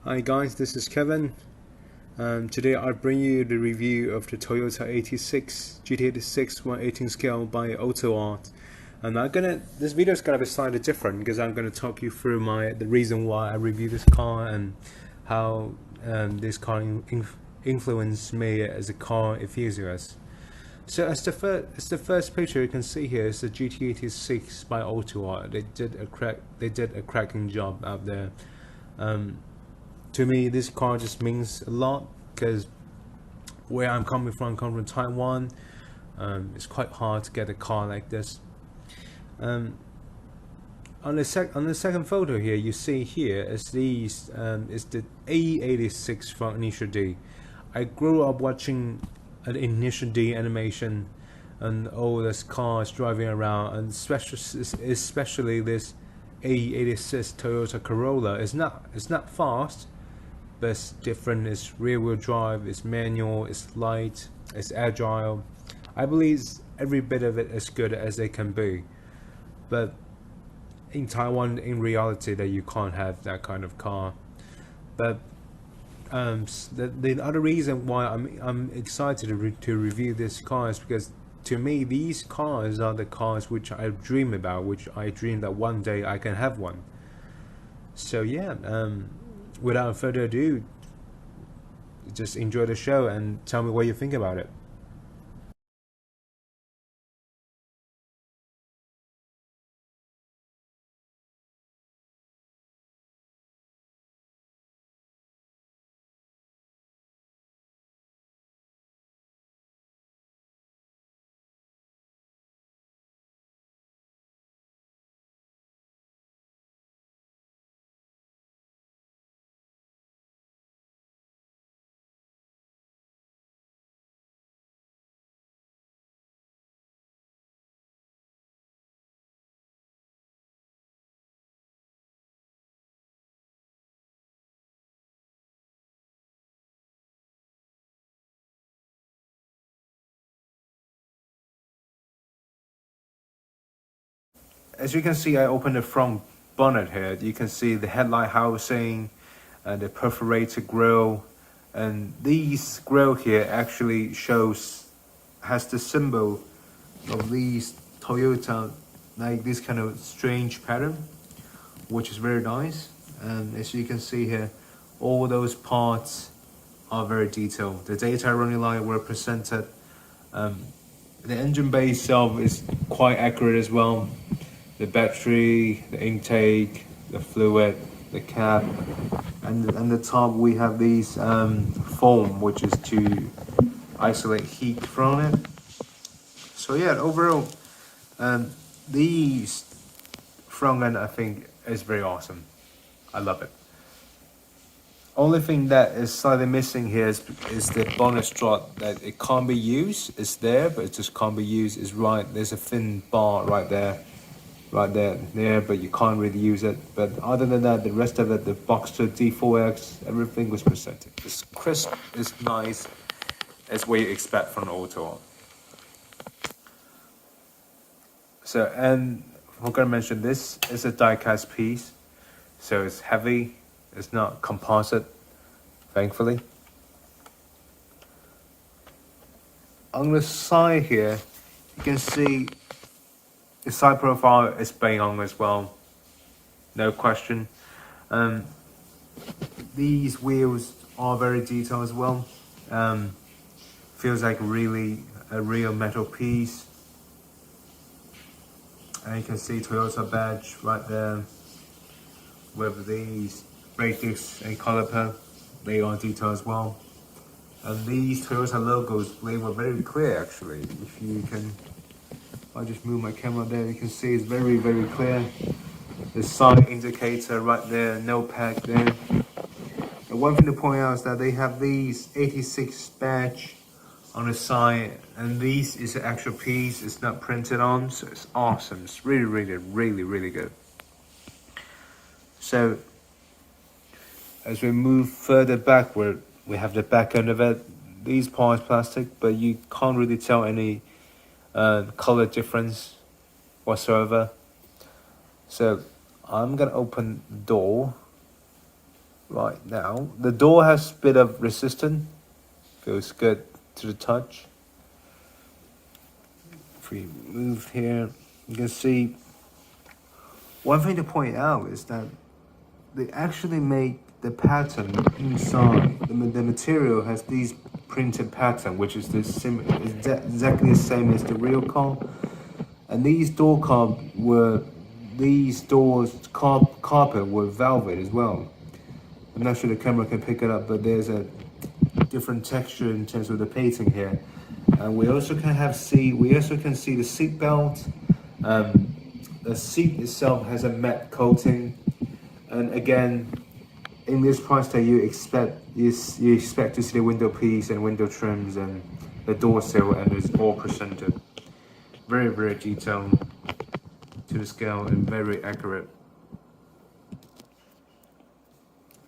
Hi guys, this is Kevin. Today I bring you the review of the Toyota GT86 1/18 scale by Autoart. And this video is gonna be slightly different because I'm gonna talk you through the reason why I review this car and how this car influenced me as a car enthusiast. So as the first picture you can see here is the GT86 by Autoart. They did a cracking job out there. To me, this car just means a lot because where I'm coming from Taiwan. It's quite hard to get a car like this. On the second photo here, you see here is the A86 from Initial D. I grew up watching an Initial D animation and all these cars driving around, and especially this A86 Toyota Corolla. It's not fast, but it's different. It's rear-wheel drive, it's manual, it's light, it's agile. I believe every bit of it as good as they can be. But in Taiwan, in reality, that you can't have that kind of car. But the other reason why I'm excited to review this car is because to me these cars are the cars which I dream about, which I dream that one day I can have one. So yeah, without further ado, just enjoy the show and tell me what you think about it. As you can see, I opened the front bonnet here. You can see the headlight housing and the perforated grille, and these grille here actually has the symbol of these Toyota, like this kind of strange pattern, which is very nice. And as you can see here, all those parts are very detailed. The data running light were presented. The engine bay itself is quite accurate as well. The battery, the intake, the fluid, the cap, and the top we have these foam, which is to isolate heat from it. So yeah, overall, these front end I think is very awesome. I love it. Only thing that is slightly missing here is the bonnet strut, that it can't be used. It's there, but it just can't be used. It's right, there's a thin bar right there, but you can't really use it. But other than that, the rest of it, the Boxster D4X, everything was presented. It's crisp, it's nice, it's what you expect from an Autoart. So, and I'm gonna mention this is a die-cast piece, so it's heavy. It's not composite, thankfully. On the side here, you can see the side profile is bang on as well, no question. These wheels are very detailed as well. Feels like really a real metal piece. And you can see Toyota badge right there with these brake discs and caliper. They are detailed as well. And these Toyota logos, they were very clear actually. If you can, I just move my camera there, you can see it's very, very clear. The side indicator right there, no pack there. And one thing to point out is that they have these 86 badge on the side, and this is an actual piece, it's not printed on, so it's awesome. It's really, really, really, really good. So as we move further backward, we have the back end of it. These parts plastic, but you can't really tell any color difference whatsoever. So I'm gonna open the door Right now, the door has a bit of resistance. Feels good to the touch. If we move here, you can see. One thing to point out is that they actually make the pattern inside. The material has these printed pattern, which is exactly the same as the real car. And these doors carpet were velvet as well. I'm not sure the camera can pick it up, but there's a different texture in terms of the painting here. And we also can see the seat belt. The seat itself has a matte coating, and again, in this price tag, you expect to see the window piece and window trims and the door sill, and it's all presented very, very detailed to the scale and very accurate.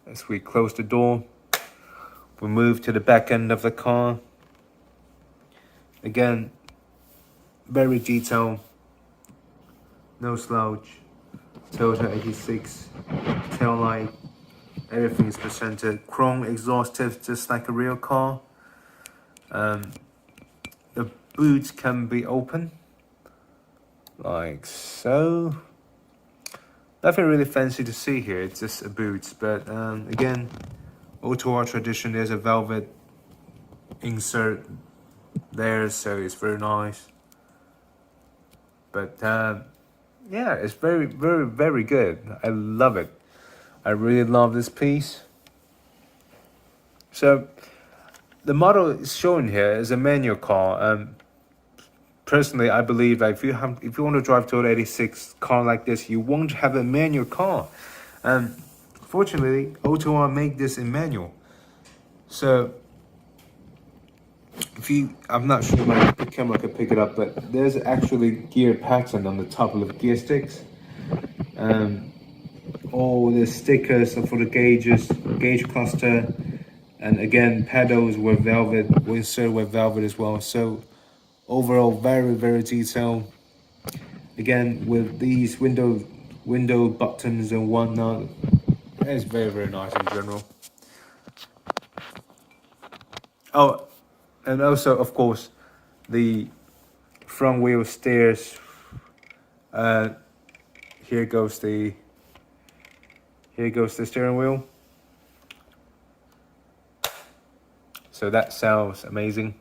As we close the door, we move to the back end of the car. Again, very detailed, no slouch. Toyota 86 tail light, everything is presented. Chrome exhaust tips, just like a real car. The boots can be open, like so. Nothing really fancy to see here, it's just a boot. But again, Autoart tradition, there's a velvet insert there, so it's very nice. But yeah, it's very, very, very good. I love it. I really love this piece. So the model shown here is a manual car. Personally, I believe that if you want to drive Toyota 86 car like this, you won't have a manual car. Fortunately, Autoart make this in manual. So I'm not sure the camera can pick it up, but there's actually gear pattern on the top of the gear sticks. All the stickers are for the gauge cluster, and again, pedals were velvet, insert were velvet as well. So overall, very, very detailed. Again, with these window buttons and whatnot, it's very, very nice in general. Oh, and also, of course, the front wheel steers. Here goes the steering wheel. So that sounds amazing.